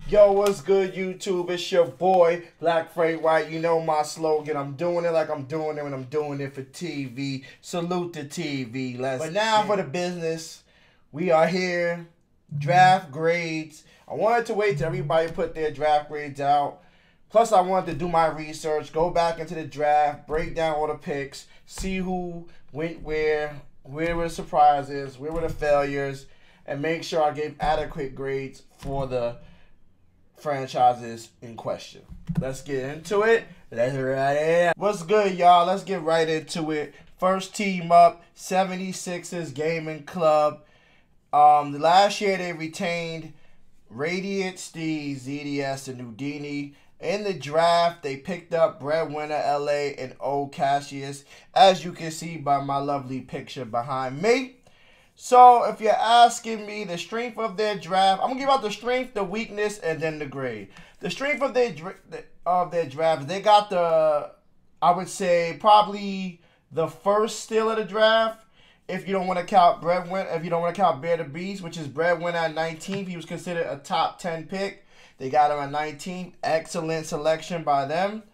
Yo, what's good, YouTube? It's your boy, Black Freight White. You know my slogan. I'm doing it like I'm doing it when I'm doing it for TV. Salute to TV. But now for the business. We are here. Draft grades. I wanted to wait till everybody put their draft grades out. Plus, I wanted to do my research, go back into the draft, break down all the picks, see who went where were the surprises, where were the failures, and make sure I gave adequate grades for the franchises in question. Let's get into it. Let's ride it. What's good, y'all? Let's get right into it. First team up, 76ers Gaming Club. Last year they retained Radiant, Steve, ZDS, and Houdini. In the draft, they picked up breadwinner LA and O Cassius, as you can see by my lovely picture behind me. So, if you're asking me the strength of their draft, I'm going to give out the strength, the weakness, and then the grade. The strength of their draft, they got I would say, probably the first steal of the draft. If you don't want to count breadwinner, if you don't want to count Bear the Beast, which is breadwinner at 19th, he was considered a top 10 pick. They got him at 19th. Excellent selection by them.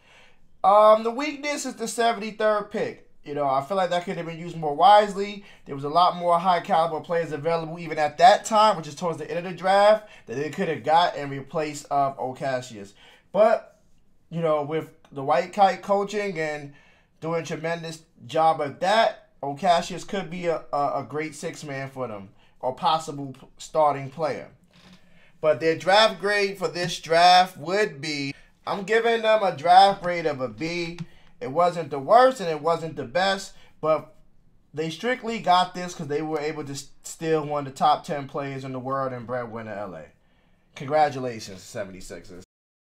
The weakness is the 73rd pick. You know, I feel like that could have been used more wisely. There was a lot more high caliber players available even at that time, which is towards the end of the draft, that they could have got and replaced Ocasio. But, you know, with the White Kite coaching and doing a tremendous job of that, Ocasio could be a great six-man for them, or possible starting player. But their draft grade for this draft would be, I'm giving them a draft grade of a B. It wasn't the worst and it wasn't the best, but they strictly got this because they were able to steal one of the top 10 players in the world and breadwinner LA. Congratulations, 76ers.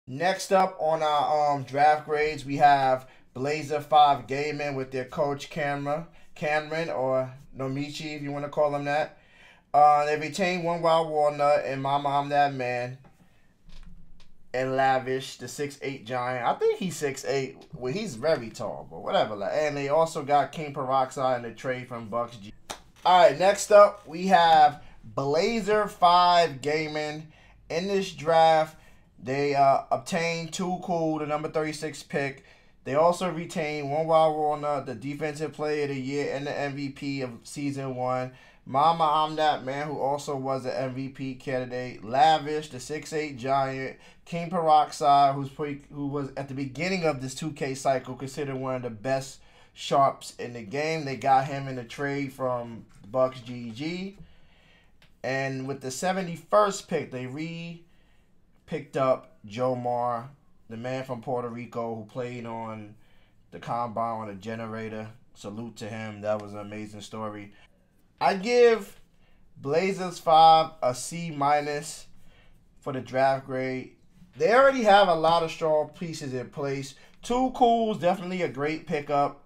Next up on our draft grades, we have Blazer 5 Gaming with their coach Cameron, or Nomichi if you want to call him that. They retained One Wild Walnut and Mama I'm That Man. And Lavish, the 6'8 giant. I think he's 6'8. Well, he's very tall, but whatever. And they also got King Peroxide in the trade from Bucks GT. Alright, next up, we have Blazer 5 Gaming. In this draft, they obtained Too Cool, the number 36 pick. They also retained One Wild Walnut, the Defensive Player of the Year and the MVP of Season 1. Mama I'm That Man, who also was an MVP candidate. Lavish, the 6'8 giant. King Peroxide, who was at the beginning of this 2K cycle considered one of the best sharps in the game. They got him in a trade from Bucks GG. And with the 71st pick, they picked up Jomar, the man from Puerto Rico who played on the Combine on a generator. Salute to him. That was an amazing story. I give Blazers 5 a C- for the draft grade. They already have a lot of strong pieces in place. Too Cool's definitely a great pickup.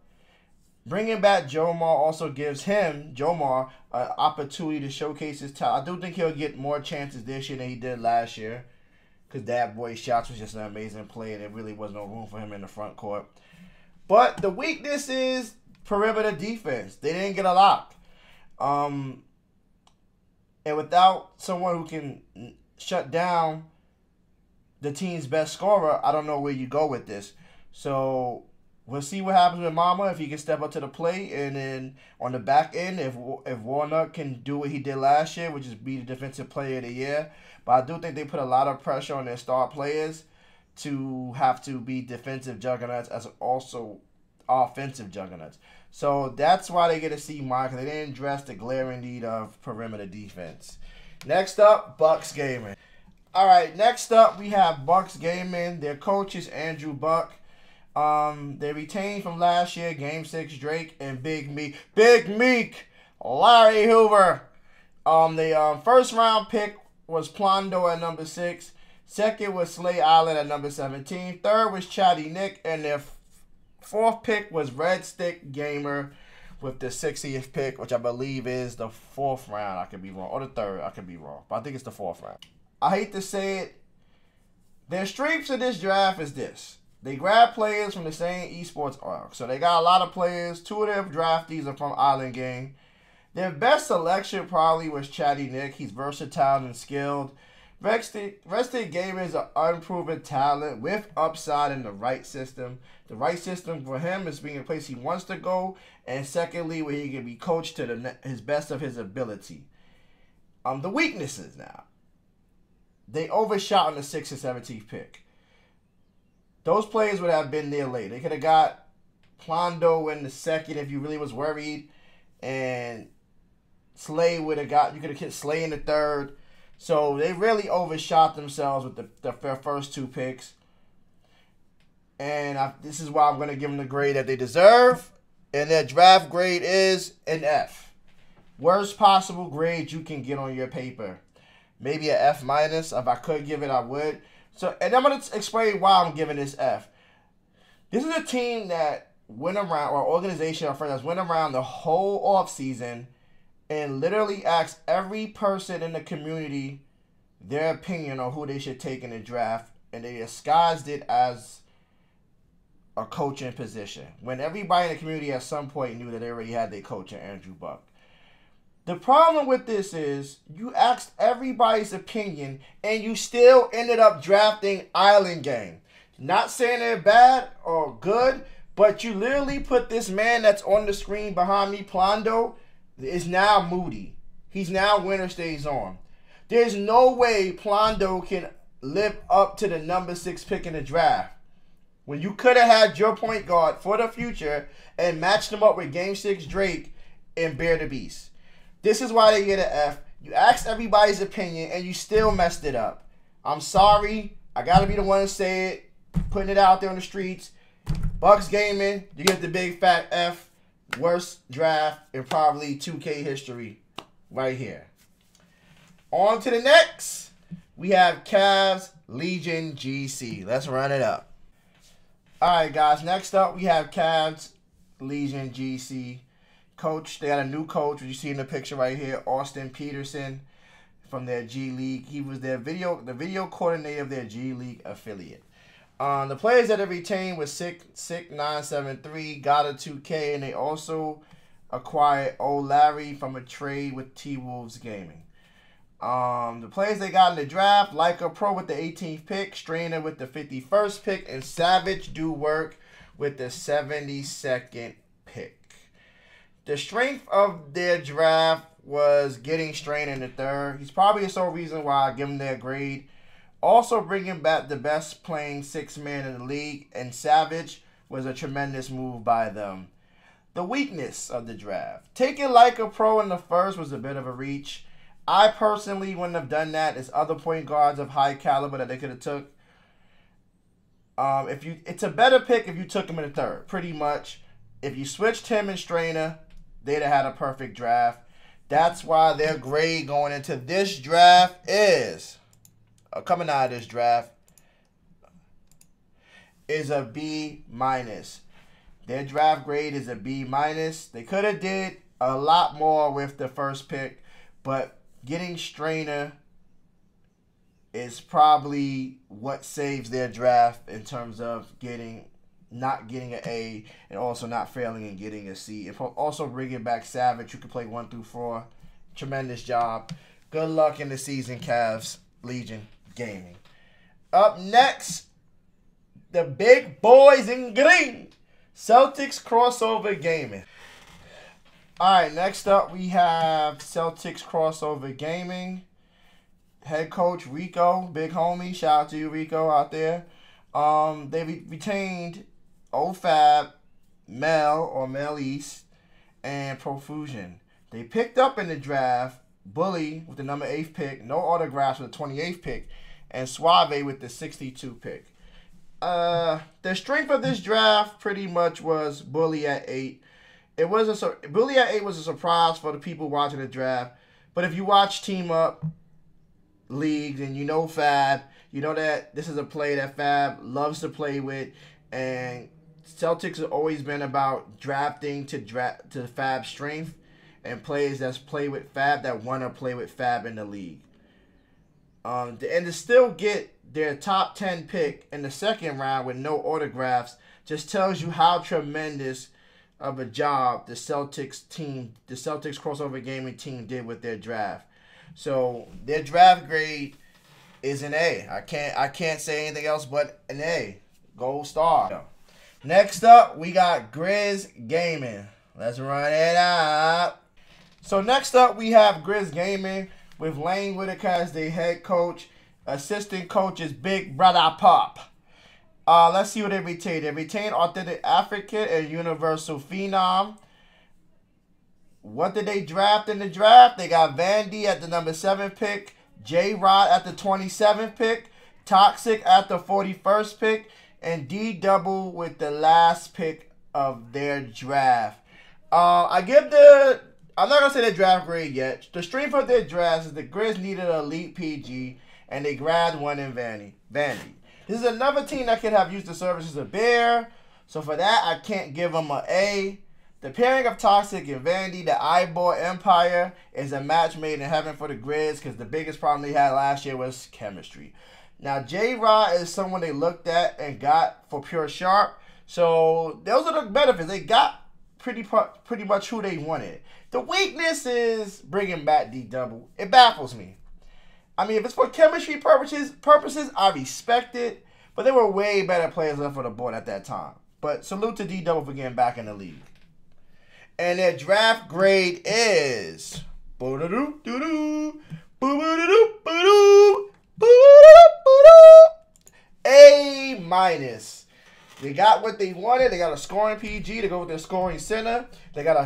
Bringing back Jomar also gives Jomar, an opportunity to showcase his talent. I do think he'll get more chances this year than he did last year, because that boy Shots was just an amazing player. There really was no room for him in the front court. But the weakness is perimeter defense. They didn't get a lock. And without someone who can shut down the team's best scorer, I don't know where you go with this. So we'll see what happens with Mama, if he can step up to the plate. And then on the back end, if Walnut can do what he did last year, which is be the Defensive Player of the Year. But I do think they put a lot of pressure on their star players to have to be defensive juggernauts as also offensive juggernauts. So that's why they get a C-, because they didn't address the glaring need of perimeter defense. Next up, Bucks Gaming. Alright, next up we have Bucks Gaming. Their coach is Andrew Buck. They retained from last year Game 6 Drake and Big Meek, Larry Hoover. The first round pick was Plondo at number 6. Second was Slay Island at number 17. Third was Chatty Nick, and their fourth pick was Red Stick Gamer with the 60th pick, which I believe is the 4th round. I could be wrong. Or the 3rd. I could be wrong. But I think it's the 4th round. I hate to say it. Their strengths of this draft is this. They grab players from the same esports arc. So they got a lot of players. 2 of their draftees are from Island Game. Their best selection probably was Chatty Nick. He's versatile and skilled. Rest-of game is an unproven talent with upside in the right system. The right system for him is being a place he wants to go, and secondly, where he can be coached to his best of his ability. The weaknesses now. They overshot on the 6th and 17th pick. Those players would have been there late. They could have got Plondo in the 2nd if you really was worried, and Slay would have got. You could have hit Slay in the 3rd. So they really overshot themselves with their first 2 picks. And this is why I'm going to give them the grade that they deserve. And their draft grade is an F. Worst possible grade you can get on your paper. Maybe an F-. If I could give it, I would. And I'm going to explain why I'm giving this F. This is a team that went around, or organization or friend that's went around the whole offseason and literally asked every person in the community their opinion on who they should take in the draft, and they disguised it as a coaching position, when everybody in the community at some point knew that they already had their coach in Andrew Buck. The problem with this is you asked everybody's opinion, and you still ended up drafting Island Gang. Not saying they're bad or good, but you literally put this man that's on the screen behind me, Plondo, is now Moody. He's now winner stays on. There's no way Plondo can live up to the number 6 pick in the draft, when you could have had your point guard for the future and matched him up with Game 6 Drake and Bear the Beast. This is why they get an F. You asked everybody's opinion and you still messed it up. I'm sorry. I got to be the one to say it, putting it out there on the streets. Bucks Gaming, you get the big fat F. Worst draft in probably 2K history right here. On to the next. We have Cavs Legion GC. Let's run it up. Alright, guys. Next up, we have Cavs Legion GC. Coach, they got a new coach, which you see in the picture right here, Austin Peterson from their G League. He was the video coordinator of their G League affiliate. The players that they retained was Sick973, got a 2K, and they also acquired O'Larry from a trade with T-Wolves Gaming. The players they got in the draft, Leica Pro with the 18th pick, Strainer with the 51st pick, and Savage Do Work with the 72nd pick. The strength of their draft was getting Strainer in the 3rd. He's probably the sole reason why I give him their grade. Also bringing back the best playing 6-man in the league, and Savage was a tremendous move by them. The weakness of the draft. Taking Leica Pro in the 1st was a bit of a reach. I personally wouldn't have done that. There's other point guards of high caliber that they could have took. It's a better pick if you took him in the 3rd, pretty much. If you switched him and Strainer, they'd have had a perfect draft. That's why their grade going into this draft is, coming out of this draft, is a B-. Their draft grade is a B-. They could have did a lot more with the 1st pick, but getting Strainer is probably what saves their draft in terms of not getting an A and also not failing and getting a C. And also bringing back Savage, who can play 1 through 4. Tremendous job. Good luck in the season, Cavs Legion Gaming. Up next, the big boys in green, Celtics Crossover Gaming. Alright, next up we have Celtics Crossover Gaming. Head coach Rico, big homie. Shout out to you, Rico, out there. They retained OFAB, Mel East, and Profusion. They picked up in the draft Bully with the number 8th pick, no autographs with the 28th pick, and Suave with the 62 pick. The strength of this draft pretty much was Bully at 8. Bully at 8 was a surprise for the people watching the draft. But if you watch Team Up leagues and you know Fab, you know that this is a play that Fab loves to play with. And Celtics have always been about drafting to Fab's strength and players that's play with Fab that want to play with Fab in the league. And to still get their top 10 pick in the 2nd round with no autographs just tells you how tremendous of a job the Celtics Crossover Gaming team did with their draft. So their draft grade is an A. I can't say anything else but an A. Gold star. Next up, we got Grizz Gaming. Let's run it up. So next up, we have Grizz Gaming with Lane Whitaker as the head coach. Assistant coach is Big Brother Pop. Let's see what they retain. They retain Authentic African and Universal Phenom. What did they draft in the draft? They got Vandy at the number 7 pick, J-Rod at the 27th pick, Toxic at the 41st pick, and D-Double with the last pick of their draft. I'm not going to say their draft grade yet. The strength of their draft is the Grizz needed an elite PG, and they grabbed one in Vandy. This is another team that could have used the services of Bear, so for that, I can't give them an A. The pairing of Toxic and Vandy, the Eyeball Empire, is a match made in heaven for the Grizz because the biggest problem they had last year was chemistry. Now, J-Rod is someone they looked at and got for pure sharp, so those are the benefits. They got pretty much who they wanted. The weakness is bringing back D-Double. It baffles me. I mean, if it's for chemistry purposes, I respect it. But there were way better players left on the board at that time. But salute to D-Double for getting back in the league. And their draft grade is A minus. They got what they wanted. They got a scoring PG to go with their scoring center. They got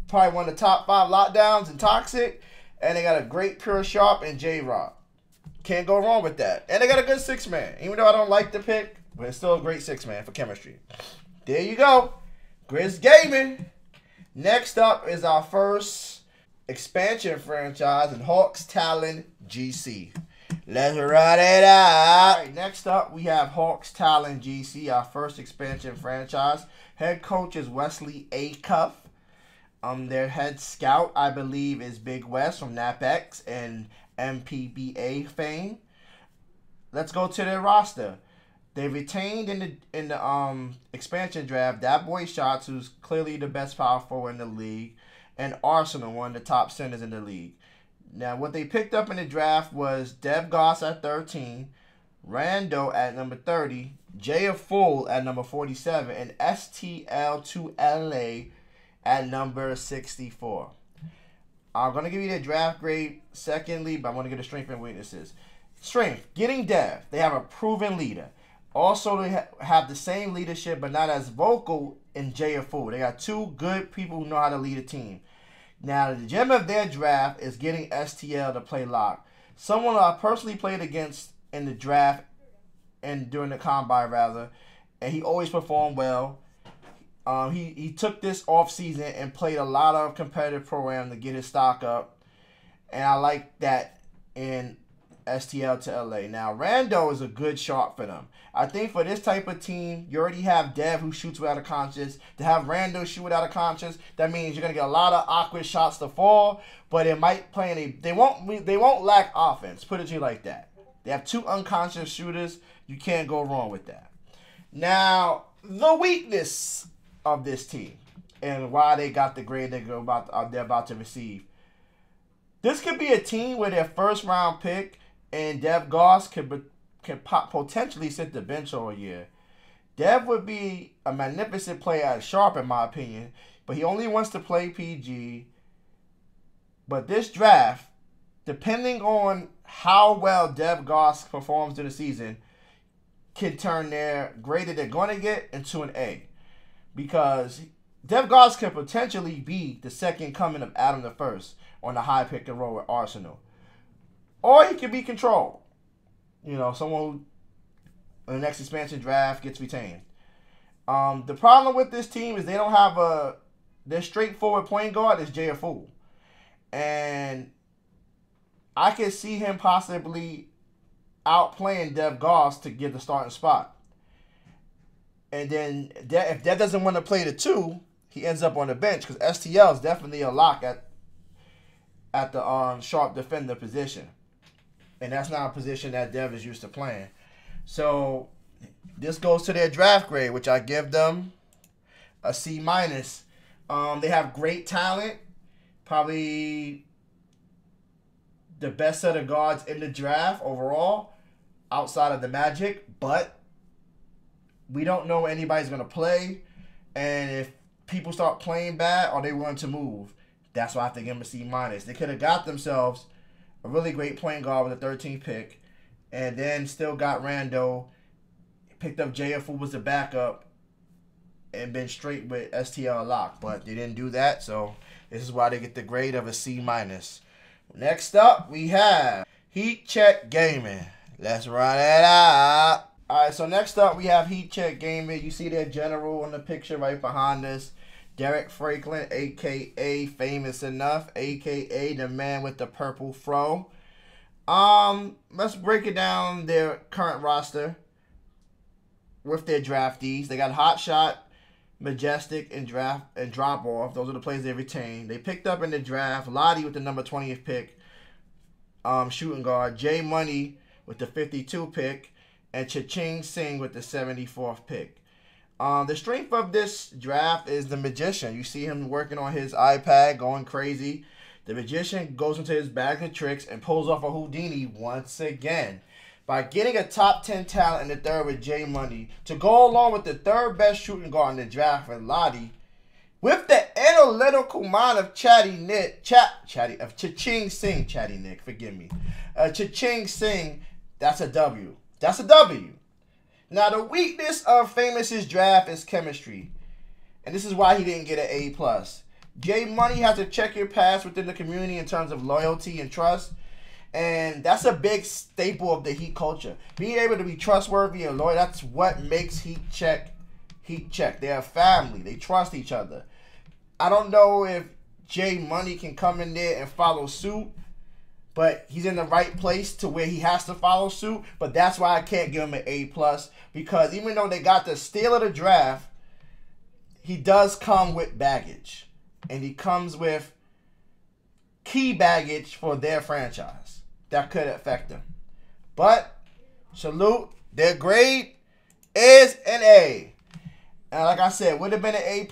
probably one of the top 5 lockdowns in Toxic. And they got a great pure sharp in J-Rod. Can't go wrong with that. And they got a good 6-man. Even though I don't like the pick, but it's still a great 6-man for chemistry. There you go. Grizz Gaming. Next up is our first expansion franchise in Hawks Talon GC. Let's run it out. All right, next up, we have Hawks Talon GC, our first expansion franchise. Head coach is Wesley A. Cuff. Their head scout, I believe, is Big West from NapX and MPBA fame. Let's go to their roster. They retained in the expansion draft that boy Shots, who's clearly the best power forward in the league, and Arsenal, one of the top centers in the league. Now, what they picked up in the draft was Dev Goss at 13, Rando at number 30, Jay Fool at number 47, and STL2LA at number 64. I'm going to give you the draft grade secondly, but I want to get the strength and weaknesses. Strength, getting Dev. They have a proven leader. Also, they have the same leadership, but not as vocal in Jay Fool. They got 2 good people who know how to lead a team. Now, the gem of their draft is getting STL to play lock. Someone I personally played against in the draft and during the combine, rather, and he always performed well. He took this off season and played a lot of competitive program to get his stock up, and I like that in STL to LA. Now, Rando is a good shot for them. I think for this type of team, you already have Dev who shoots without a conscience. To have Rando shoot without a conscience, that means you're gonna get a lot of awkward shots to fall, but it might play in a. They won't lack offense. Put it to you like that. They have 2 unconscious shooters. You can't go wrong with that. Now, the weakness of this team and why they got the grade they're about to receive. This could be a team where their first round pick and Dev Goss can potentially sit the bench all year. Dev would be a magnificent player at sharp, in my opinion, but he only wants to play PG. But this draft, depending on how well Dev Goss performs during the season, can turn their grade that they're going to get into an A. Because Dev Goss can potentially be the second coming of Adam the First on the high pick and roll with Arsenal. Or he can be controlled. You know, someone who in the next expansion draft gets retained. The problem with this team is they don't have their straightforward point guard is Jay Fool. And I can see him possibly outplaying Dev Goss to get the starting spot. And then if that doesn't want to play the 2, he ends up on the bench because STL is definitely a lock at the sharp defender position. And that's not a position that Dev is used to playing. So this goes to their draft grade, which I give them a C minus. They have great talent. Probably the best set of guards in the draft overall, outside of the Magic, but we don't know when anybody's going to play. And if people start playing bad or they want to move, that's why I have to give them a C-. They could have got themselves a really great point guard with a 13th pick and then still got Rando, picked up JF, who was the backup, and been straight with STL lock. But they didn't do that, so this is why they get the grade of a C-. Next up, we have Heat Check Gaming. Let's run it out. All right, so next up, we have Heat Check Gaming. You see their general in the picture right behind us. Derek Franklin, a.k.a. Famous Enough, a.k.a. the man with the purple fro. Let's break it down, their current roster with their draftees. They got Hot Shot, Majestic, and Drop Off. Those are the players they retained. They picked up in the draft Lottie with the number 20th pick, shooting guard. J Money with the 52 pick, and Cha-Ching Singh with the 74th pick. The strength of this draft is the Magician. You see him working on his iPad, going crazy. The Magician goes into his bag of tricks and pulls off a Houdini once again by getting a top 10 talent in the third with J Money to go along with the third best shooting guard in the draft with Lottie. With the analytical mind of Cha-Ching Singh, Cha-Ching Singh, that's a W. That's a W. Now, the weakness of Famous's draft is chemistry. And this is why he didn't get an A+. J Money has to check your past within the community in terms of loyalty and trust. And that's a big staple of the Heat culture. Being able to be trustworthy and loyal, that's what makes Heat Check. They're a family. They trust each other. I don't know if J Money can come in there and follow suit, but he's in the right place to where he has to follow suit. But that's why I can't give him an A+, because even though they got the steal of the draft, he does come with baggage. And he comes with key baggage for their franchise that could affect them. But, salute, their grade is an A. And like I said, would have been an A+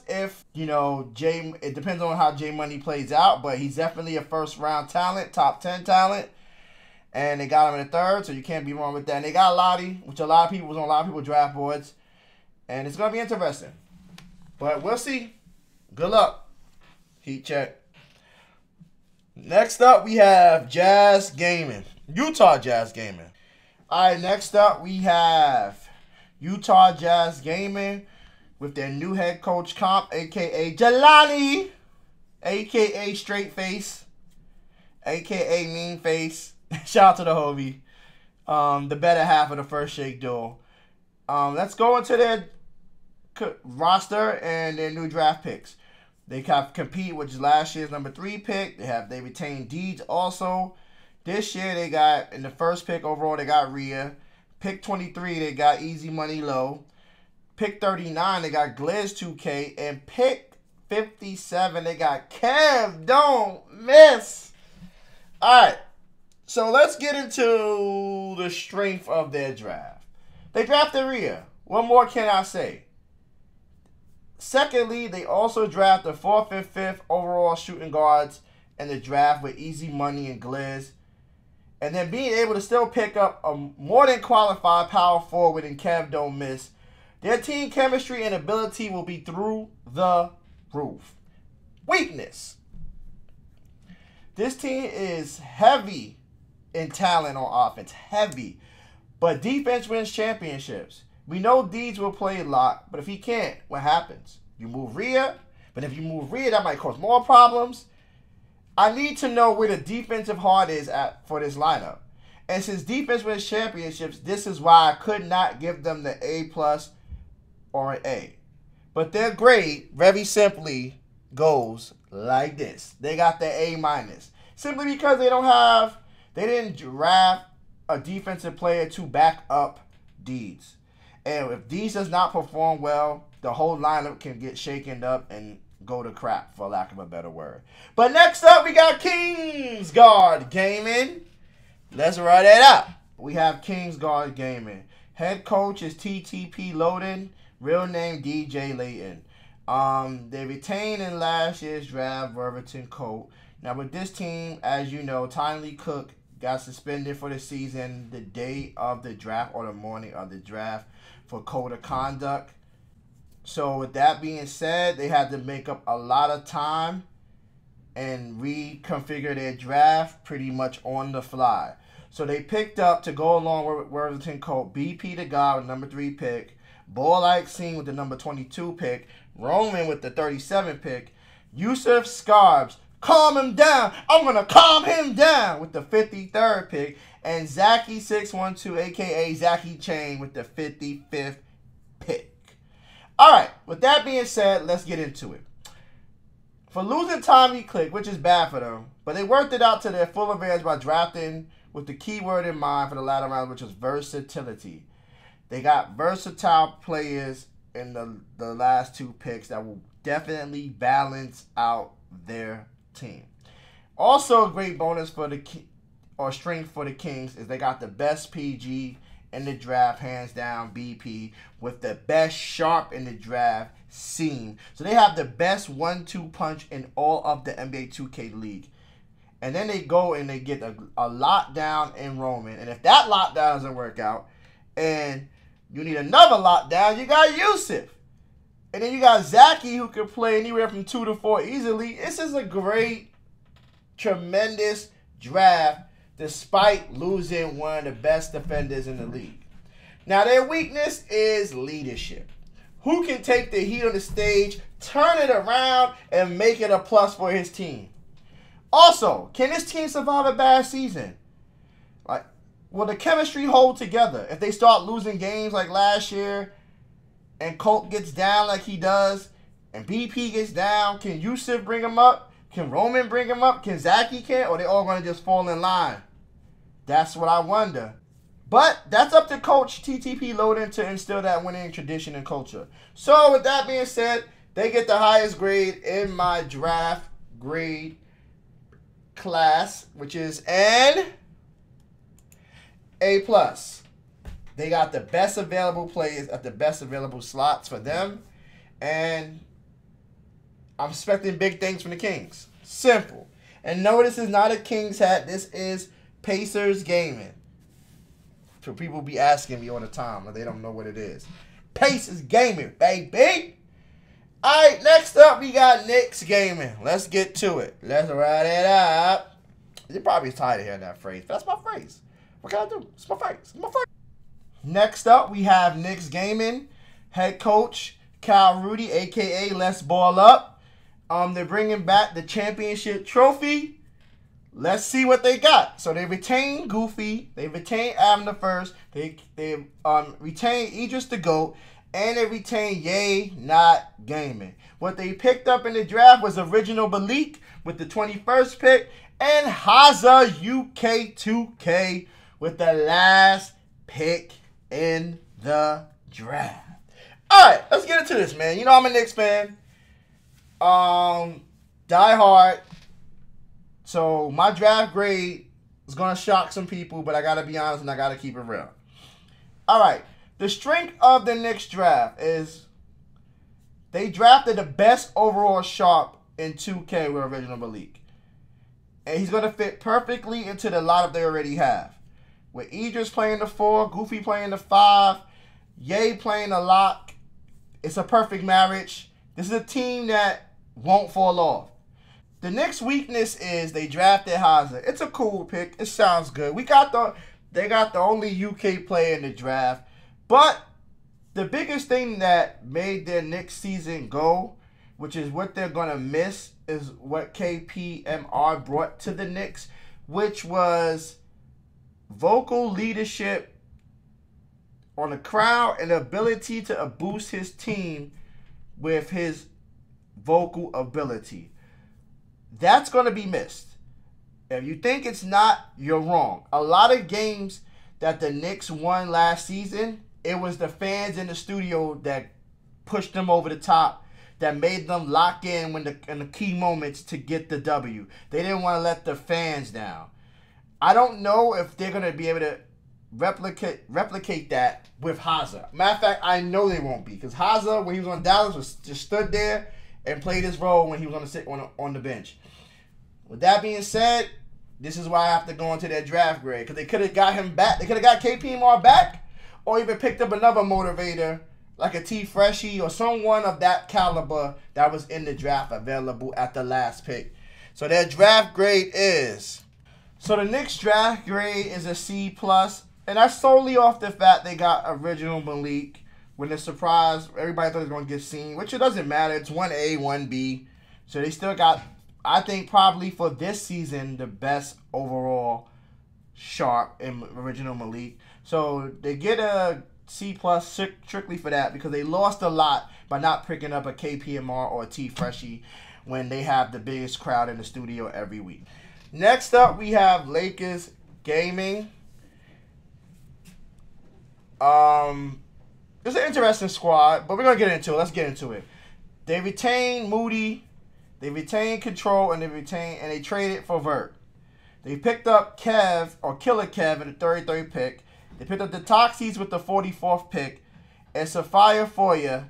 if, you know, it depends on how J Money plays out, but he's definitely a first-round talent, top 10 talent. And they got him in the third, so you can't be wrong with that. And they got Lottie, which a lot of people was on a lot of people's draft boards. And it's going to be interesting. But we'll see. Good luck. Heat Check. Next up, we have Jazz Gaming. Utah Jazz Gaming. All right, next up, we have Utah Jazz Gaming with their new head coach comp, a.k.a. Jelani, a.k.a. Straight Face, a.k.a. Mean Face. Shout out to the homie. The better half of the First Shake duo. Let's go into their roster and their new draft picks. They have compete, which is last year's number 3 pick. They retained Deeds also. This year they got, in the first pick overall, they got Rhea. Pick 23, they got Easy Money Low. Pick 39, they got Grizz 2K. And pick 57, they got Kev Don't Miss. All right, so let's get into the strength of their draft. They drafted Rhea. What more can I say? Secondly, they also drafted 4th and 5th overall shooting guards in the draft with Easy Money and Grizz. And then being able to still pick up a more than qualified power forward in Kev Don't Miss. Their team chemistry and ability will be through the roof. Weakness. This team is heavy in talent on offense. Heavy. But defense wins championships. We know Deeds will play a lot, but if he can't, what happens? You move Rhea, but if you move Rhea, that might cause more problems. I need to know where the defensive heart is at for this lineup. And since defense wins championships, this is why I could not give them the A+ or an A. But their grade, very simply, goes like this. They got the A-. Simply because they didn't draft a defensive player to back up Deeds. And if Deeds does not perform well, the whole lineup can get shaken up and go to crap, for lack of a better word. But next up, we got Kingsguard Gaming. Let's write it out. We have Kingsguard Gaming. Head coach is TTP Loden. Real name DJ Layton. They retained in last year's draft Ververton Coat. Now with this team, as you know, Tyler Cook got suspended for the season the day of the draft or the morning of the draft for code of conduct. So with that being said, they had to make up a lot of time and reconfigure their draft pretty much on the fly. So they picked up, to go along with Worthington Colt, BP the guy with number 3 pick, Ball-like Scene with the number 22 pick, Roman with the 37 pick, Yusuf Scarbs, calm him down, I'm going to calm him down with the 53rd pick, and Zachy612, a.k.a. Zachy Chain with the 55th pick. All right, with that being said, let's get into it. For losing Tommy Click, which is bad for them, but they worked it out to their full advantage by drafting with the key word in mind for the latter round, which was versatility. They got versatile players in the last 2 picks that will definitely balance out their team. Also, a great bonus for the strength for the Kings is they got the best PG in the draft, hands down, BP, with the best sharp in the draft, Seam. So they have the best 1-2 punch in all of the NBA 2K League. And then they go and they get a lockdown in Roman. And if that lockdown doesn't work out, and you need another lockdown, you got Yusuf. And then you got Zachy, who can play anywhere from 2 to 4 easily. This is a great, tremendous draft, despite losing one of the best defenders in the league. Now, their weakness is leadership. Who can take the heat on the stage, turn it around, and make it a plus for his team? Also, can this team survive a bad season? Like, will the chemistry hold together? If they start losing games like last year, and Colt gets down like he does, and BP gets down, can Yusuf bring him up? Can Roman bring him up? Can Zachy can? Or are they all going to just fall in line? That's what I wonder. But that's up to Coach TTP Loden to instill that winning tradition and culture. So with that being said, they get the highest grade in my draft grade class, which is an A+. They got the best available players at the best available slots for them. And I'm expecting big things from the Kings. Simple. And no, this is not a Kings hat. This is Pacers Gaming. So people be asking me all the time, but they don't know what it is. Pacers Gaming, baby. All right, next up, we got Knicks Gaming. Let's get to it. Let's ride it up. You're probably tired of hearing that phrase, but that's my phrase. What can I do? It's my phrase. It's my phrase. Next up, we have Knicks Gaming. Head coach Kyle Rudy, a.k.a. Let's Ball Up. They're bringing back the championship trophy. Let's see what they got. So they retain Goofy. They retain Adam the First. They retain Idris the GOAT. And they retain Yay Not Gaming. What they picked up in the draft was Original Balik with the 21st pick. And Haza UK2K with the last pick in the draft. Alright, let's get into this, man. You know I'm a Knicks fan. Die hard. So my draft grade is going to shock some people, but I got to be honest and I got to keep it real. Alright, the strength of the Knicks draft is they drafted the best overall sharp in 2K with Original Balik. And he's going to fit perfectly into the lineup they already have. With Idris playing the 4, Goofy playing the 5, Ye playing the lock. It's a perfect marriage. This is a team that won't fall off. The Knicks' weakness is they drafted Haza. It's a cool pick. It sounds good. They got the only UK player in the draft. But the biggest thing that made their Knicks season go, which is what they're going to miss, is what KPMR brought to the Knicks, which was vocal leadership on the crowd and the ability to boost his team with his vocal ability. That's going to be missed. If you think it's not, you're wrong. A lot of games that the Knicks won last season, it was the fans in the studio that pushed them over the top, that made them lock in in the key moments to get the W. They didn't want to let the fans down. I don't know if they're going to be able to replicate that with Haza. Matter of fact, I know they won't be, because Haza, when he was on Dallas, was just stood there and played his role when he was on the bench. With that being said, this is why I have to go into their draft grade. Because they could have got him back. They could have got KPMR back. Or even picked up another motivator like a T. Freshie or someone of that caliber that was in the draft available at the last pick. So their draft grade is... So the Knicks draft grade is a C+. And that's solely off the fact they got original Malik. When the surprise, everybody thought it was going to get seen. Which it doesn't matter. It's 1A, 1B. So they still got... I think probably for this season, the best overall sharp in original Malik. So they get a C+ strictly for that because they lost a lot by not picking up a KPMR or a T Freshie when they have the biggest crowd in the studio every week. Next up, we have Lakers Gaming. It's an interesting squad, but we're going to get into it. Let's get into it. They retain Moody. They retained control and they traded for Vert. They picked up Kev or Killer Kev in the 33rd pick. They picked up the Toxies with the 44th pick and Sapphire Foya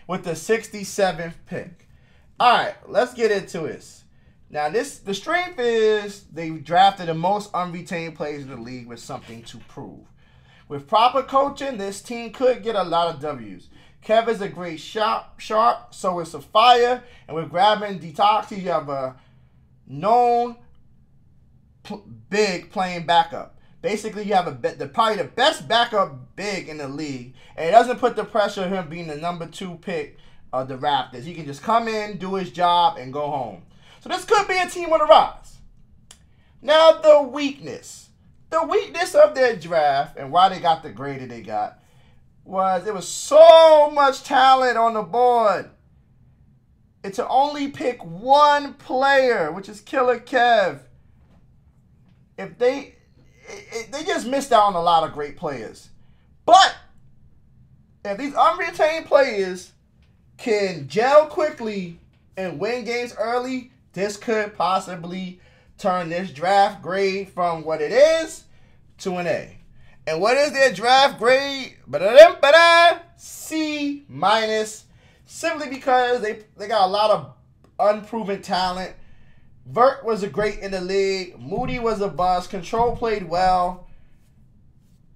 with the 67th pick. All right, let's get into this. Now the strength is they drafted the most unretained players in the league with something to prove. With proper coaching, this team could get a lot of W's. Kev is a great sharp, so is Sapphire. And with grabbing Detoxy, you have a known big playing backup. Basically, you have probably the best backup big in the league. And it doesn't put the pressure on him being the number 2 pick of the Raptors. He can just come in, do his job, and go home. So this could be a team on the rise. Now, the weakness. The weakness of their draft and why they got the grade that they got was there was so much talent on the board. And to only pick one player, which is Killer Kev, if they just missed out on a lot of great players. But if these unretained players can gel quickly and win games early, this could possibly turn this draft grade from what it is to an A. And what is their draft grade? C-, simply because they got a lot of unproven talent. Vert was a great in the league. Moody was a bust. Control played well.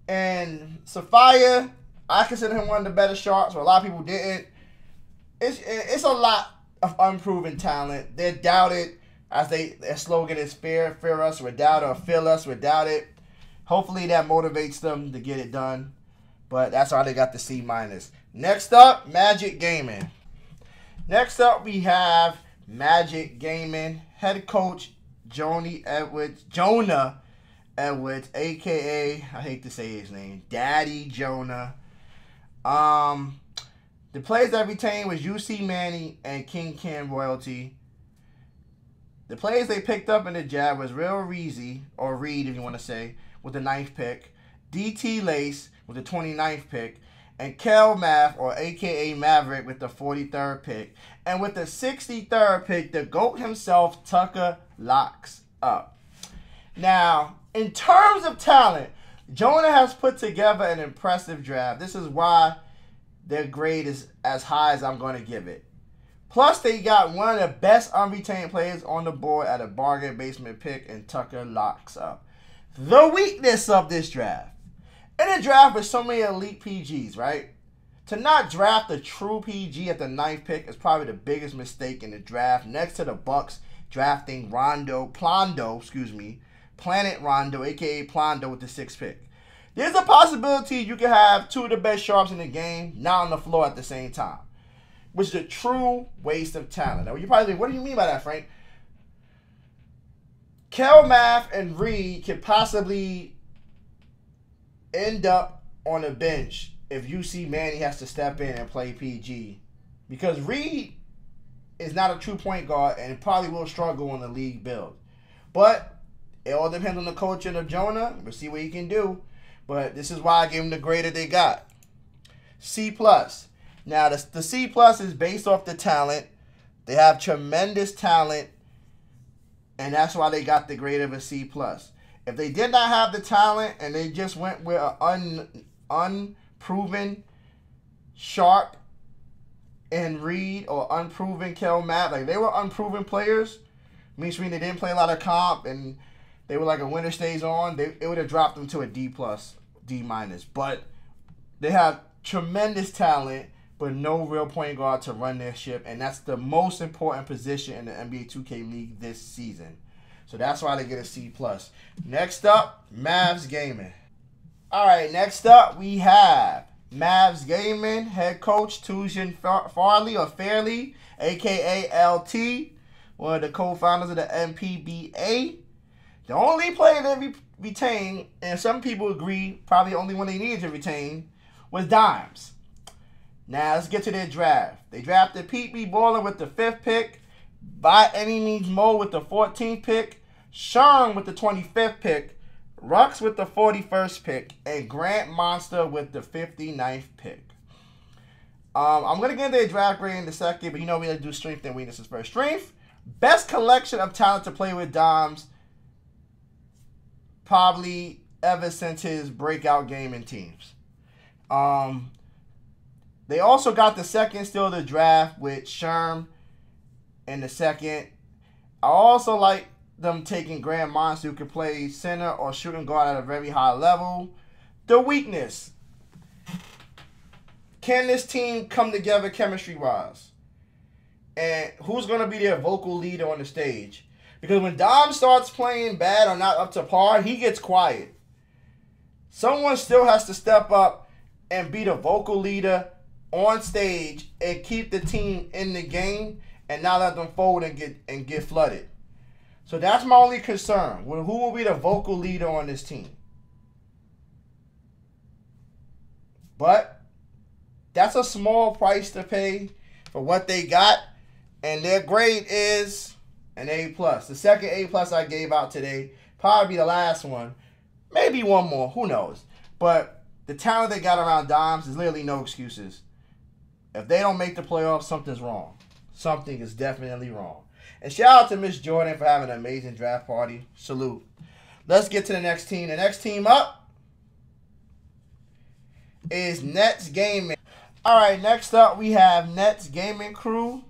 And Sapphire, I consider him one of the better sharps, but a lot of people didn't. It's a lot of unproven talent. They're doubted, as their slogan is fear us without it, or fill us without it. Hopefully that motivates them to get it done. But that's why they got the C-. Next up, Magic Gaming. Next up, we have Magic Gaming head coach Jonah Edwards, a.k.a. I hate to say his name, Daddy Jonah. The players that retained was UC Manny and King Cam Royalty. The players they picked up in the jab was Real Reezy, or Reed if you want to say, with the 9th pick, DT Lace with the 29th pick, and Kel Math, or a.k.a. Maverick, with the 43rd pick. And with the 63rd pick, the GOAT himself, Tucker, locks up. Now, in terms of talent, Jonah has put together an impressive draft. This is why their grade is as high as I'm going to give it. Plus, they got one of the best unretained players on the board at a bargain basement pick, and Tucker locks up. The weakness of this draft. In a draft with so many elite PGs, right? To not draft a true PG at the 9th pick is probably the biggest mistake in the draft. Next to the Bucks drafting Planet Rondo, a.k.a. Plondo, with the 6th pick. There's a possibility you can have 2 of the best sharps in the game not on the floor at the same time, which is a true waste of talent. Now, you probably think, what do you mean by that, Frank? Kel Math and Reed could possibly end up on a bench if UC Manny has to step in and play PG. Because Reed is not a true point guard and probably will struggle on the league build. But it all depends on the coaching of Jonah. We'll see what he can do. But this is why I gave him the grade that they got. C+. Now, the C+ is based off the talent. They have tremendous talent. And that's why they got the grade of a C+. If they did not have the talent and they just went with an unproven Sharp and Reed or unproven Kel Matt, like they were unproven players, Meaning they didn't play a lot of comp and they were like a winner stays on. It would have dropped them to a D+, D-. But they have tremendous talent, but no real point guard to run their ship, and that's the most important position in the NBA 2K League this season. So that's why they get a C+. Next up, Mavs Gaming. All right, next up we have Mavs Gaming head coach Tujan Farley or Fairley, a.k.a. LT, one of the co-founders of the MPBA. The only player they retained, and some people agree probably the only one they needed to retain, was Dimes. Now, let's get to their draft. They drafted Pete B. Baller with the 5th pick, By Any Means Mo with the 14th pick, Sherm with the 25th pick, Rux with the 41st pick, and Grant Monster with the 59th pick. I'm going to get into their draft grade in a second, but you know we like to do strength and weaknesses first. Strength, best collection of talent to play with Dimes probably ever since his breakout game in teams. They also got the second still of the draft with Sherm in the second. I also like them taking Grand Monster, who can play center or shooting guard at a very high level. The weakness. Can this team come together chemistry-wise? And who's going to be their vocal leader on the stage? Because when Dom starts playing bad or not up to par, he gets quiet. Someone still has to step up and be the vocal leader on stage and keep the team in the game and not let them fold and get flooded. So that's my only concern. Who will be the vocal leader on this team? But that's a small price to pay for what they got, and their grade is an A+. The second A+ I gave out today, probably the last one. Maybe one more, who knows? But the talent they got around Dimes is literally no excuses. If they don't make the playoffs, something's wrong. Something is definitely wrong. And shout out to Miss Jordan for having an amazing draft party. Salute. Let's get to the next team. The next team up is Nets Gaming. All right, next up we have Nets Gaming Crew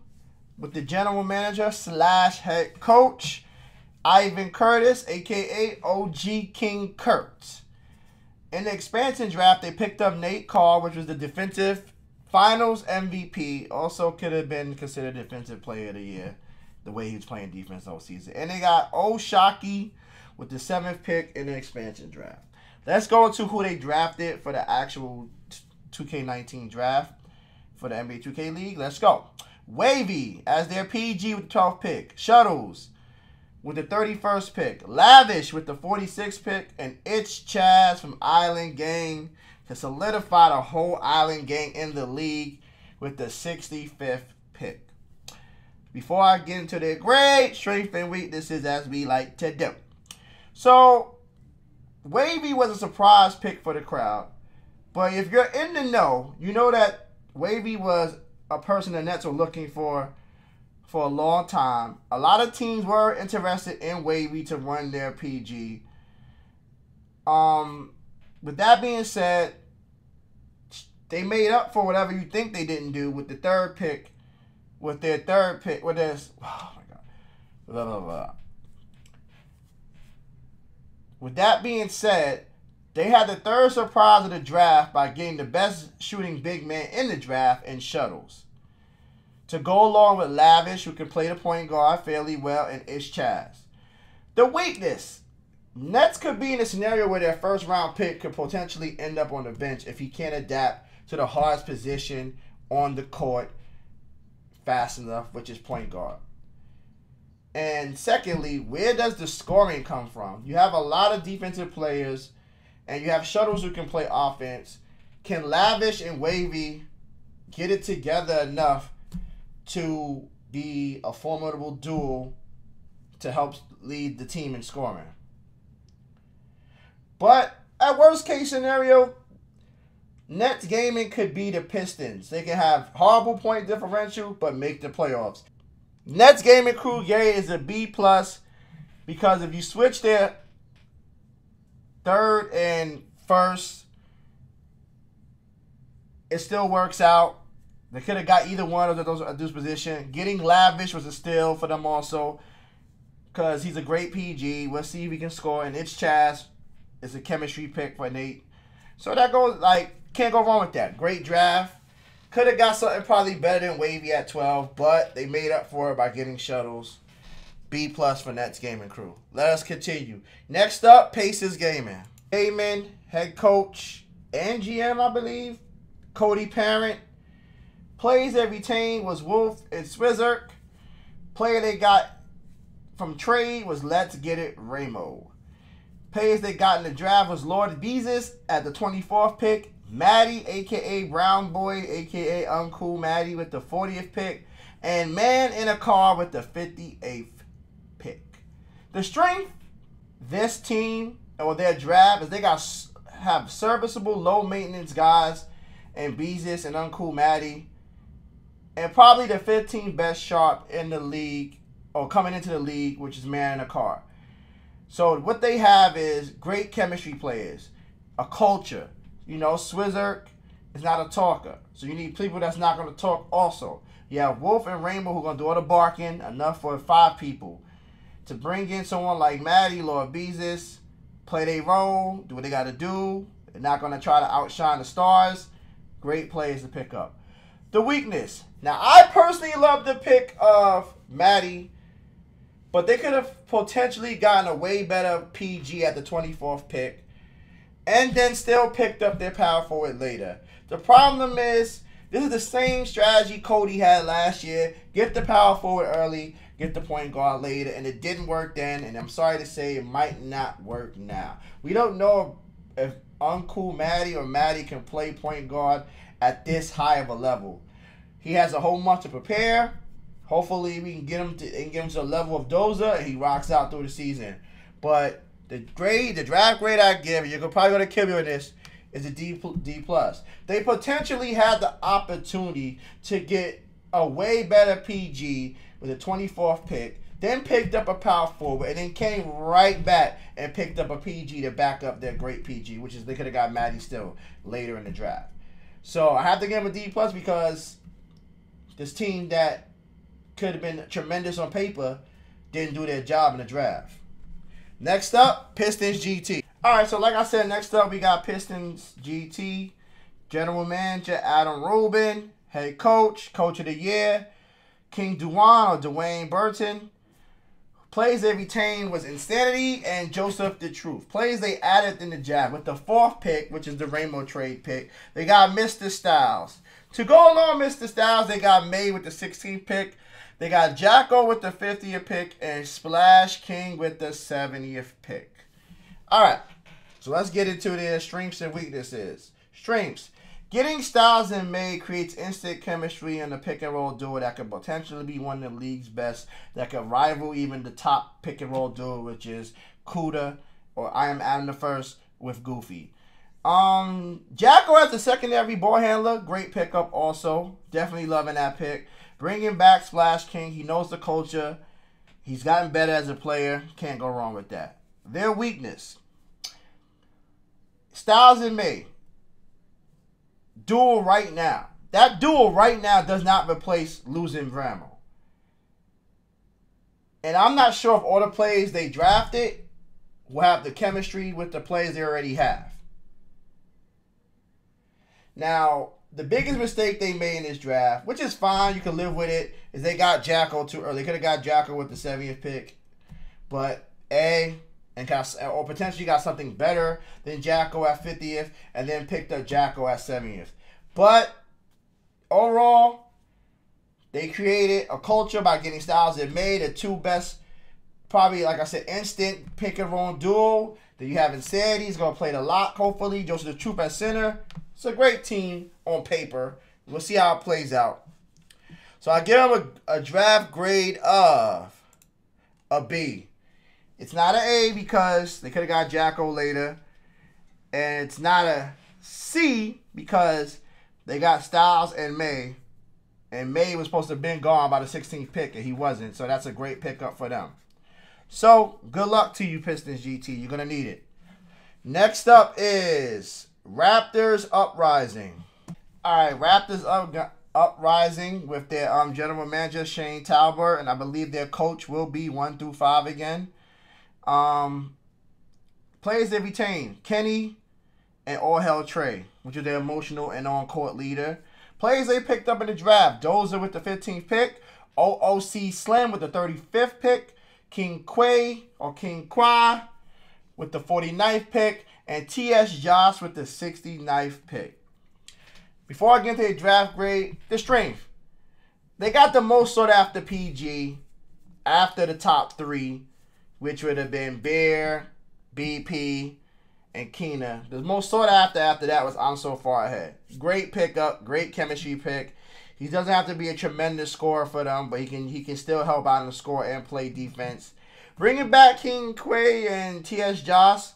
with the general manager / head coach, Ivan Curtis, a.k.a. OG King Kurt. In the expansion draft, they picked up Nate Carr, which was the defensive finals MVP. Also could have been considered defensive player of the year, the way he was playing defense all season. And they got Shockey with the 7th pick in the expansion draft. Let's go into who they drafted for the actual 2K19 draft for the NBA 2K League. Let's go. Wavy as their PG with the 12th pick. Shuttles with the 31st pick. Lavish with the 46th pick. And Itch Chaz from Island Gang to solidify the whole Island Gang in the league with the 65th pick. Before I get into their grade, strength and weaknesses as we like to do. So, Wavy was a surprise pick for the crowd. But if you're in the know, you know that Wavy was a person the Nets were looking for a long time. A lot of teams were interested in Wavy to run their PG. With that being said, they made up for whatever you think they didn't do with the 3rd pick. With their 3rd pick, with their, oh my God, blah, blah, blah. With that being said, they had the 3rd surprise of the draft by getting the best shooting big man in the draft in Shuttles. To go along with Lavish, who can play the point guard fairly well, and Ish Chaz. The weakness. Nets could be in a scenario where their 1st round pick could potentially end up on the bench if he can't adapt to the hardest position on the court fast enough, which is point guard. And secondly, where does the scoring come from? You have a lot of defensive players, and you have Shuttles who can play offense. Can Lavish and Wavy get it together enough to be a formidable duo to help lead the team in scoring? But at worst case scenario, Nets Gaming could be the Pistons. They can have horrible point differential, but make the playoffs. Nets Gaming Crew grade is a B+, because if you switch their 3rd and 1st, it still works out. They could have got either one of those at this position. Getting Lavish was a steal for them also. because he's a great PG. We'll see if he can score. And it's Chaz. It's a chemistry pick for Nate. So that goes, like, can't go wrong with that. Great draft. Could have got something probably better than Wavy at 12, but they made up for it by getting Shuttles. B+ for Nets Gaming Crew. Let us continue. Next up, Pacers Gaming. Gaming, head coach, and GM, I believe. Cody Parent. Plays they retained was Wolf and Swizzerk. Player they got from trade was Let's Get It Ramo. Players they got in the draft was Lord Beezus at the 24th pick. Maddie, a.k.a. Brown Boy, a.k.a. Uncool Maddie with the 40th pick. And Man in a Car with the 58th pick. The strength, this team, or their draft, is they have serviceable, low-maintenance guys and Beezus and Uncool Maddie. And probably the 15th best sharp in the league, or coming into the league, which is Man in a Car. So what they have is great chemistry players, a culture. You know, Swizzerk is not a talker. So you need people that's not going to talk also. You have Wolf and Rainbow who are going to do all the barking, enough for 5 people. To bring in someone like Maddie, Lord Beezus, play their role, do what they got to do. They're not going to try to outshine the stars. Great players to pick up. The weakness. Now, I personally love the pick of Maddie, but they could have potentially gotten a way better PG at the 24th pick and then still picked up their power forward later. The problem is, this is the same strategy Cody had last year. Get the power forward early, get the point guard later, and it didn't work then, and I'm sorry to say it might not work now. We don't know if Uncool Maddie or Maddie can play point guard at this high of a level. He has a whole month to prepare. Hopefully we can get him to the level of Doza, and he rocks out through the season. But the draft grade I give, you're probably going to kill me with this, is a D+. They potentially had the opportunity to get a way better PG with a 24th pick, then picked up a power forward, and then came right back and picked up a PG to back up their great PG, which is they could have got Maddie still later in the draft. So I have to give him a D+ because this team that could have been tremendous on paper didn't do their job in the draft. Next up, Pistons GT. All right, so like I said, next up we got Pistons GT. General Manager Adam Rubin. Head Coach, Coach of the Year, King Duane or Dwayne Burton. Plays they retained was Insanity and Joseph the Truth. Plays they added in the draft with the 4th pick, which is the Rainbow trade pick. They got Mr. Styles. To go along with Mr. Styles, they got May with the 16th pick. They got Jacko with the 50th pick and Splash King with the 70th pick. All right, so let's get into their strengths and weaknesses. Strengths. Getting Styles and May creates instant chemistry in the pick-and-roll duo that could potentially be one of the league's best, that could rival even the top pick-and-roll duo, which is Kuda or I Am Adam the First with Goofy. Jacko as the secondary ball handler, great pickup also. Definitely loving that pick. Bringing back Splash King. He knows the culture. He's gotten better as a player. Can't go wrong with that. Their weakness. Styles and May. Duel right now. That duel right now does not replace losing Vramo. And I'm not sure if all the players they drafted will have the chemistry with the players they already have. Now, the biggest mistake they made in this draft, which is fine, you can live with it, is they got Jacko too early. They could have got Jacko with the 70th pick. But or potentially got something better than Jacko at 50th, and then picked up Jacko at 70th. But overall, they created a culture by getting Styles and May, the 2 best, probably, like I said, instant pick-and-roll duo. Then you have Insanity. He's going to play the lock, hopefully. Joseph the Truth at center. It's a great team on paper. We'll see how it plays out. So I give them a draft grade of a B. It's not an A because they could have got Jacko later. And it's not a C because they got Styles and May. And May was supposed to have been gone by the 16th pick, and he wasn't. So that's a great pickup for them. So good luck to you, Pistons GT. You're going to need it. Next up is Raptors Uprising. All right, Raptors uprising with their general manager Shane Talbot, and I believe their coach will be 1 through 5 again. Players they retain: Kenny and All Hell Trey, which is their emotional and on-court leader. Players they picked up in the draft: Dozer with the 15th pick, OOC Slim with the 35th pick, King Quay or King Kwa with the 49th pick, and T.S. Josh with the 69th pick. Before I get into their draft grade, the strength. They got the most sought after PG after the top 3, which would have been Bear, BP, and Keena. The most sought after that was I'm So Far Ahead. Great pickup, great chemistry pick. He doesn't have to be a tremendous scorer for them, but he can still help out in the score and play defense. Bringing back King Quay and T.S. Josh.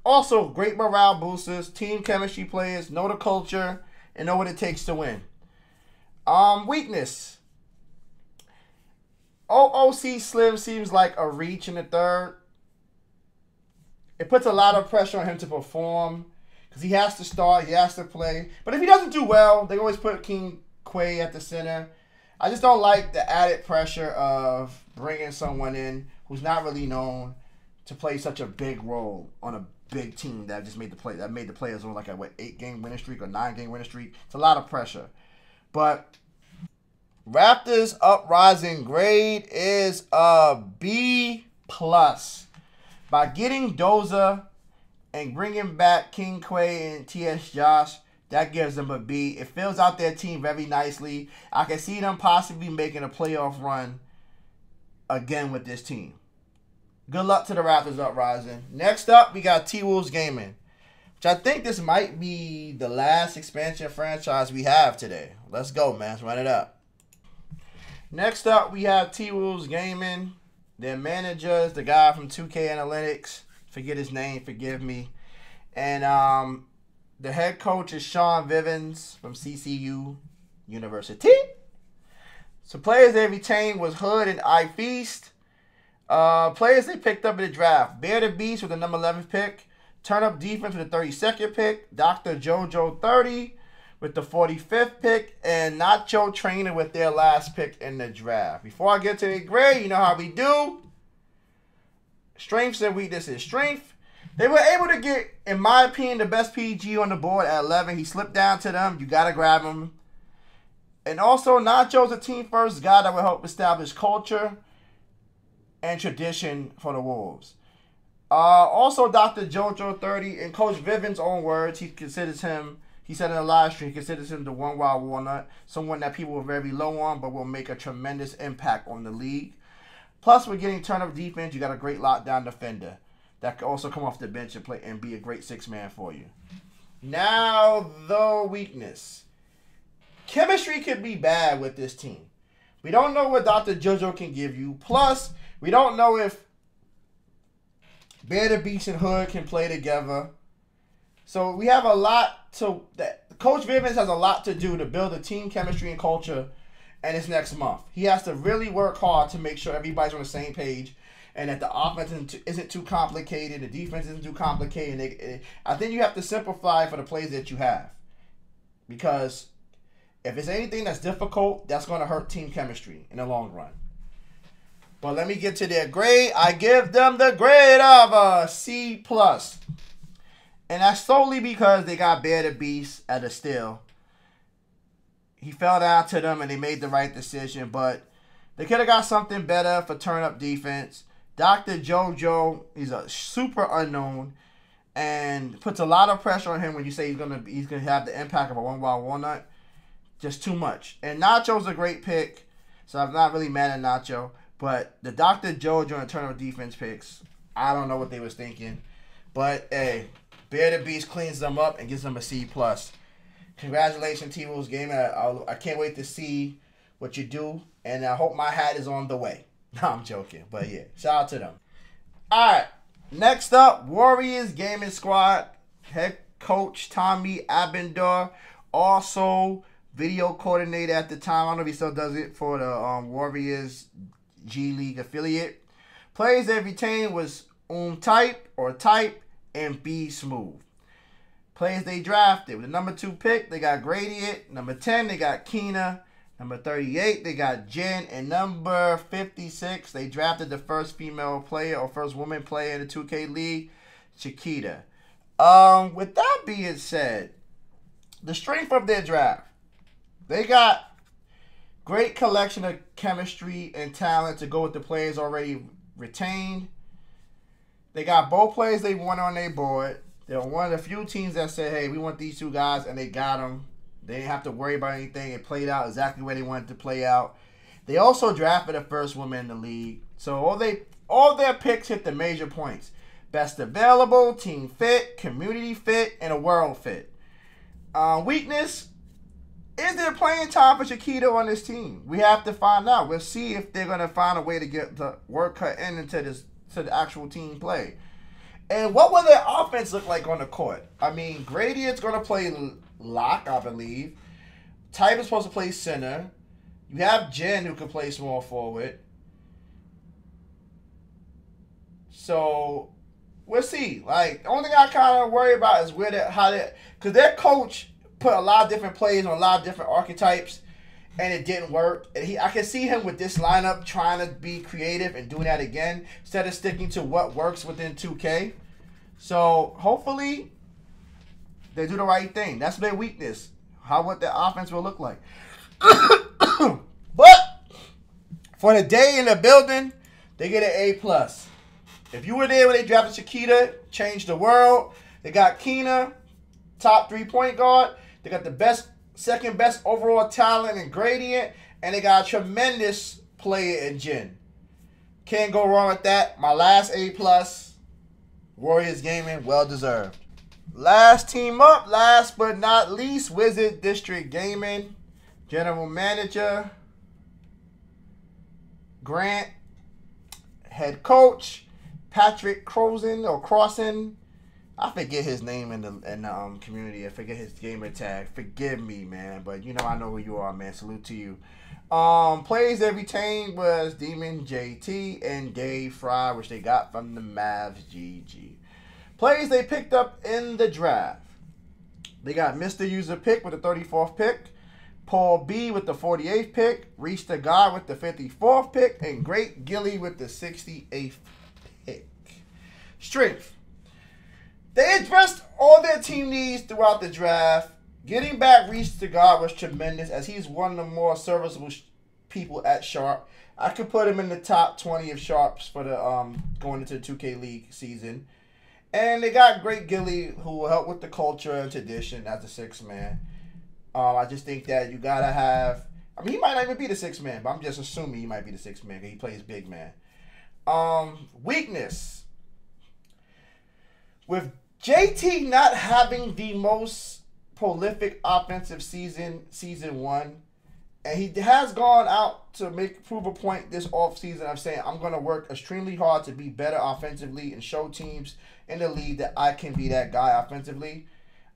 Also, great morale boosters, team chemistry players, know the culture, and know what it takes to win. Weakness. OOC Slim seems like a reach in the third. It puts a lot of pressure on him to perform because he has to start, he has to play. But if he doesn't do well, they always put King Quay at the center. I just don't like the added pressure of bringing someone in who's not really known to play such a big role on a big team that just made the players on like a 8-game winning streak or 9-game winning streak. It's a lot of pressure. But Raptors uprising grade is a B+. By getting Dozer and bringing back King Quay and T.S. Josh, that gives them a B. It fills out their team very nicely. I can see them possibly making a playoff run again with this team. Good luck to the Raptors uprising. Next up, we got T-Wolves Gaming, which I think this might be the last expansion franchise we have today. Let's go, man. Let's run it up. Next up, we have T-Wolves Gaming. Their managers, the guy from 2K Analytics. Forget his name. Forgive me. And the head coach is Sean Vivens from CCU University. So players they retained was Hood and I Feast. Players they picked up in the draft: Bear the Beast with the number 11th pick, Turn Up Defense with the 32nd pick, Dr. JoJo 30 with the 45th pick, and Nacho Trainer with their last pick in the draft. Before I get to the grade, you know how we do. Strengths and weaknesses. Strength. They were able to get, in my opinion, the best PG on the board at 11. He slipped down to them. You got to grab him. And also, Nacho's a team-first guy that will help establish culture and tradition for the Wolves. Also, Dr. JoJo 30, in Coach Vivens' own words, he said in a live stream, he considers him the one wild walnut, someone that people are very low on, but will make a tremendous impact on the league. Plus, we're getting turn-up defense. You got a great lockdown defender that can also come off the bench and play and be a great 6-man for you. Now, the weakness. Chemistry could be bad with this team. We don't know what Dr. JoJo can give you. Plus, we don't know if Bear the Beast and Hood can play together. So we have a lot to... Coach Vivens has a lot to do to build a team chemistry and culture in this next month. He has to really work hard to make sure everybody's on the same page and that the offense isn't too complicated, the defense isn't too complicated. I think you have to simplify for the plays that you have. Because if it's anything that's difficult, that's going to hurt team chemistry in the long run. But let me get to their grade. I give them the grade of a C+. And that's solely because they got Bear the Beast at a steal. He fell down to them and they made the right decision. But they could have got something better for turn-up defense. Dr. JoJo, he's a super unknown. And puts a lot of pressure on him when you say he's gonna have the impact of a one wild walnut. Just too much. And Nacho's a great pick. So I'm not really mad at Nacho. But the Dr. JoJo and turn-up defense picks, I don't know what they was thinking. But, hey, Bear the Beast cleans them up and gives them a C+. Congratulations, T-Wolves Gaming. I can't wait to see what you do. And I hope my hat is on the way. No, I'm joking. But, yeah, shout out to them. All right. Next up, Warriors Gaming Squad. Head coach Tommy Abendor. Also, video coordinator at the time. I don't know if he still does it for the Warriors G League affiliate. Players they retained was Type and B Smooth. Players they drafted. With the number 2 pick, they got Gradient. Number 10, they got Keena. Number 38, they got Jen. And number 56, they drafted the first female player or first woman player in the 2K League, Chiquita. With that being said, the strength of their draft, they got great collection of chemistry and talent to go with the players already retained. They got both players they want on their board. They're one of the few teams that said, hey, we want these 2 guys, and they got them. They didn't have to worry about anything. It played out exactly where they wanted to play out. They also drafted the first woman in the league. So all their picks hit the major points. Best available, team fit, community fit, and a world fit. Weakness, is there playing time for Chiquita on this team? We have to find out. We'll see if they're going to find a way to get the work cut into the actual team play. And what will their offense look like on the court? I mean, Gradient's going to play lock, I believe. Type is supposed to play center. You have Jen who can play small forward. So, we'll see. Like, the only thing I kind of worry about is because their coach put a lot of different plays on a lot of different archetypes, and it didn't work. And I can see him with this lineup trying to be creative and doing that again instead of sticking to what works within 2K. So hopefully they do the right thing. That's their weakness. What their offense will look like. But for the day in the building, they get an A+. If you were there when they drafted Chiquita, changed the world. They got Keena, top 3-point guard. They got the second best overall talent in Gradient, and they got a tremendous player in Jen. Can't go wrong with that. My last A+, Warriors Gaming, well deserved. Last team up, last but not least, Wizard District Gaming. General Manager, Grant. Head Coach, Patrick Crossan. I forget his name in the community. I forget his gamer tag. Forgive me, man. But you know I know who you are, man. Salute to you. Players they retained was Demon JT and Dave Fry, which they got from the Mavs GG. Players they picked up in the draft. They got Mr. User Pick with the 34th pick. Paul B with the 48th pick. Reach the God with the 54th pick. And Great Gilly with the 68th pick. Strength. They addressed all their team needs throughout the draft. Getting back Reach to God was tremendous as he's one of the more serviceable people at Sharp. I could put him in the top 20 of Sharps for the going into the 2K League season. And they got Great Gilly who will help with the culture and tradition as a 6th man. I just think that you got to have... I mean, he might not even be the 6th man, but I'm just assuming he might be the 6th man because he plays big man. Weakness. With JT not having the most prolific offensive season 1, and he has gone out to prove a point this offseason of saying, I'm going to work extremely hard to be better offensively and show teams in the league that I can be that guy offensively.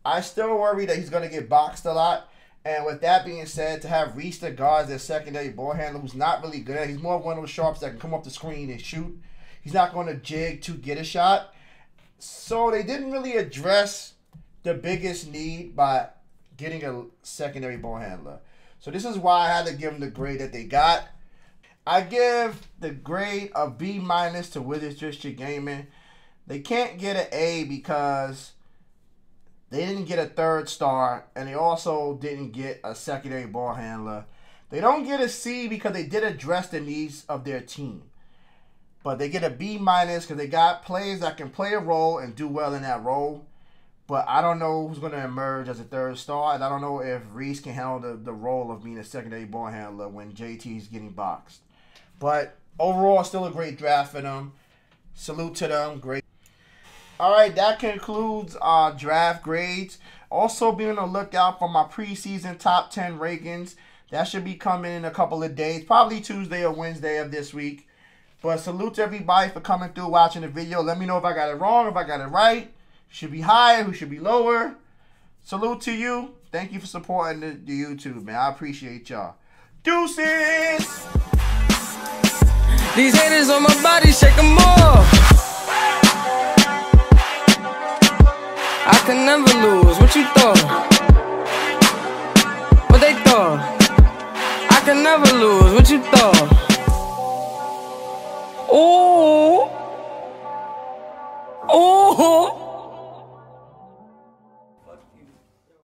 I still worry that he's going to get boxed a lot. And with that being said, to have Reese the guard as their secondary ball handler who's not really good at it. He's more one of those sharps that can come up the screen and shoot. He's not going to jig to get a shot. So they didn't really address the biggest need by getting a secondary ball handler. So this is why I had to give them the grade that they got. I give the grade of B- to Wizards District Gaming. They can't get an A because they didn't get a 3rd star, and they also didn't get a secondary ball handler. They don't get a C because they did address the needs of their team. But they get a B- because they got players that can play a role and do well in that role. But I don't know who's going to emerge as a 3rd star, and I don't know if Reese can handle the role of being a secondary ball handler when JT is getting boxed. But overall, still a great draft for them. Salute to them. Great. All right, that concludes our draft grades. Also, be on the lookout for my preseason top 10 rankings. That should be coming in a couple of days, probably Tuesday or Wednesday of this week. But salute to everybody for coming through, watching the video. Let me know if I got it wrong, if I got it right. Should be higher, who should be lower. Salute to you. Thank you for supporting the YouTube, man. I appreciate y'all. Deuces! These haters on my body, shake them off. I can never lose. What you thought? What they thought? I can never lose. What you thought? Ooh. Ooh.